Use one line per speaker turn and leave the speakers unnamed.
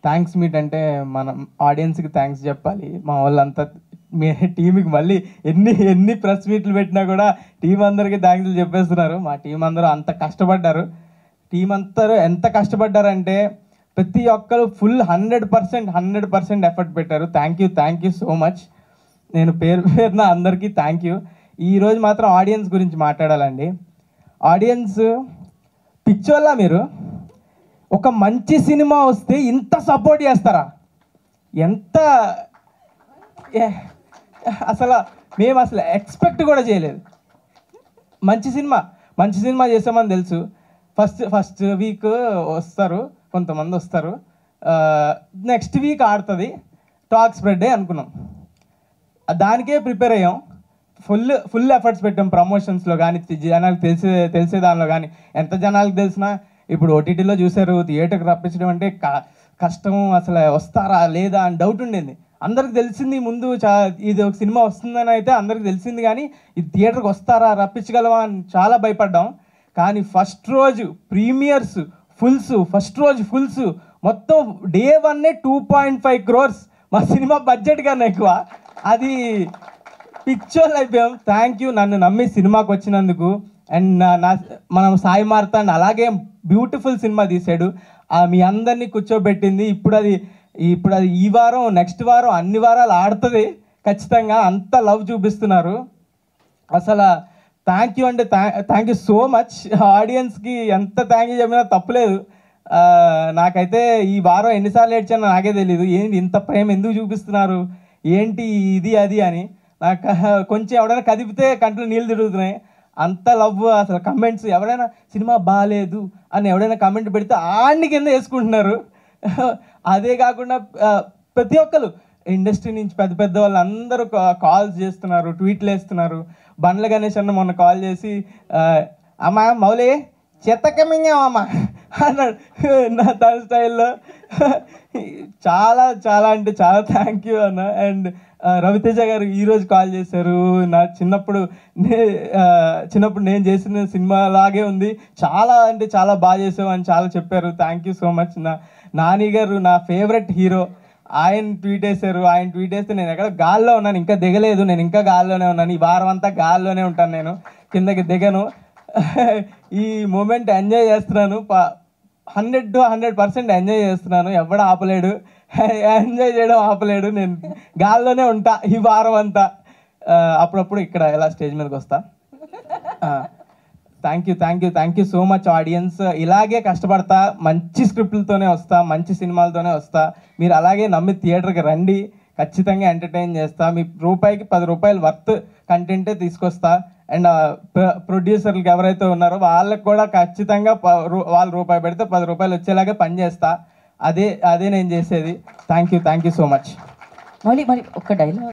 Thanks meet అంటే మనం ఆడియన్స్కి థ్యాంక్స్ చెప్పాలి. మా వాళ్ళంతా మీ టీంకి మళ్ళీ ఎన్ని ప్రెస్ మీట్లు పెట్టినా కూడా టీం అందరికీ థ్యాంక్స్ చెప్పేస్తున్నారు. మా టీం అందరూ అంత కష్టపడ్డారు. టీం అందరూ ఎంత కష్టపడ్డారంటే ప్రతి ఒక్కరు ఫుల్ 100% ఎఫర్ట్ పెట్టారు. Thank you so much. నేను పేరున అందరికీ థ్యాంక్ యూ. ఈరోజు మాత్రం ఆడియన్స్ గురించి మాట్లాడాలండి. ఆడియన్స్ పిచ్చోళ్ళ మీరు ఒక మంచి సినిమా వస్తే ఇంత సపోర్ట్ చేస్తారా? ఎంత అసలు మేము అసలు ఎక్స్పెక్ట్ కూడా చేయలేదు. మంచి సినిమా చేసామని తెలుసు. ఫస్ట్ వీక్ వస్తారు, కొంతమంది వస్తారు, నెక్స్ట్ వీక్ ఆడుతుంది, టాక్ స్ప్రెడ్ అనుకున్నాం. దానికే ప్రిపేర్ అయ్యాం. ఫుల్ ఎఫర్ట్స్ పెట్టాం. ప్రమోషన్స్లో కానీ జనాలకు తెలిసే దానిలో కానీ. ఎంత జనాలకు తెలిసినా ఇప్పుడు ఓటీటీలో చూసారు, థియేటర్కి రప్పించడం అంటే కష్టం. అసలు వస్తారా లేదా అని డౌట్ ఉండేది. అందరికి తెలిసింది ముందు ఇది ఒక సినిమా వస్తుందని అయితే అందరికి తెలిసింది, కానీ ఇది థియేటర్కి వస్తారా, రప్పించగలవా అని చాలా భయపడ్డాం. కానీ ఫస్ట్ రోజు ప్రీమియర్స్ ఫుల్స్ మొత్తం డే 1 2.5 crores. మా సినిమా బడ్జెట్ కన్నా ఎక్కువ. అది పిక్చర్లు అయిపోయాం. థ్యాంక్ యూ నన్ను నమ్మి సినిమాకి వచ్చినందుకు. అండ్ మనం సాయి మార్తాండ్ అలాగే బ్యూటిఫుల్ సినిమా తీశాడు. మీ అందరినీ కూర్చోబెట్టింది. ఇప్పుడు అది ఈ వారం నెక్స్ట్ వారం అన్ని వారాలు ఆడుతుంది ఖచ్చితంగా. అంత లవ్ చూపిస్తున్నారు. అసలు థ్యాంక్ యూ అంటే థ్యాంక్ యూ సో మచ్. ఆడియన్స్కి ఎంత థ్యాంక్ యూ చెప్పినా తప్పులేదు. నాకైతే ఈ వారం ఎన్నిసార్లు ఏడ్చానో నాకే తెలీదు. ఏంటి ఇంత ప్రేమ ఎందుకు చూపిస్తున్నారు, ఏంటి ఇది అది అని. నాకు కొంచెం ఎవడైనా కదిపితే కంట్లో నీళ్ళు తిరుగుతున్నాయి. అంత లవ్. అసలు కమెంట్స్ ఎవరైనా సినిమా బాగాలేదు అని ఎవడైనా కమెంట్ పెడితే ఆడిని కింద వేసుకుంటున్నారు. అదే కాకుండా ప్రతి ఒక్కరు ఇండస్ట్రీ నుంచి పెద్ద వాళ్ళు అందరూ కాల్స్ చేస్తున్నారు, ట్వీట్లు వేస్తున్నారు. బండ్ల గణేష్ అన్న మొన్న కాల్ చేసి అమ్మా మౌలి చెత్తకమింగామమ్మా అన్నాడు నా తన స్టైల్లో. చాలా చాలా అంటే చాలా థ్యాంక్ యూ అన్న. అండ్ రవితేజ గారు ఈరోజు కాల్ చేశారు. నా చిన్నప్పుడు నేను చేసిన సినిమా లాగే ఉంది, చాలా అంటే చాలా బాగా చేసావు అని చాలా చెప్పారు. Thank you so much. Nani గారు నా ఫేవరెట్ హీరో, ఆయన ట్వీట్ వేశారు. ఆయన ట్వీట్ వేస్తే నేను ఎక్కడ గాల్లో ఉన్నాను, ఇంకా దిగలేదు. నేను ఇంకా గాల్లోనే ఉన్నాను. ఈ వారం అంతా గాల్లోనే ఉంటాను, నేను కిందకి దిగను. ఈ మూమెంట్ ఎంజాయ్ చేస్తున్నాను. 100% ఎంజాయ్ చేస్తున్నాను. ఎవడు ఆపలేడు, ఎంజాయ్ చేయడం ఆపలేడు. నేను గాల్లోనే ఉంటా ఈ వారం అంతా. అప్పుడప్పుడు ఇక్కడ ఎలా స్టేజ్ మీదకి వస్తా. Thank you so much audience. ఇలాగే కష్టపడతా, మంచి స్క్రిప్ట్లతోనే వస్తా, మంచి సినిమాలతోనే వస్తా. మీరు అలాగే నమ్మి థియేటర్కి రండి, ఖచ్చితంగా ఎంటర్టైన్ చేస్తా. మీ రూపాయికి 10 రూపాయలు వర్త్ కంటెంటే తీసుకొస్తా. అండ్ ప్రొడ్యూసర్లకు ఎవరైతే ఉన్నారో వాళ్ళకి కూడా ఖచ్చితంగా వాళ్ళు రూపాయి పెడితే 10 రూపాయలు వచ్చేలాగా పనిచేస్తా. అదే నేను చేసేది. Thank you so much.
మళ్ళీ ఒక్క డైలాగ్.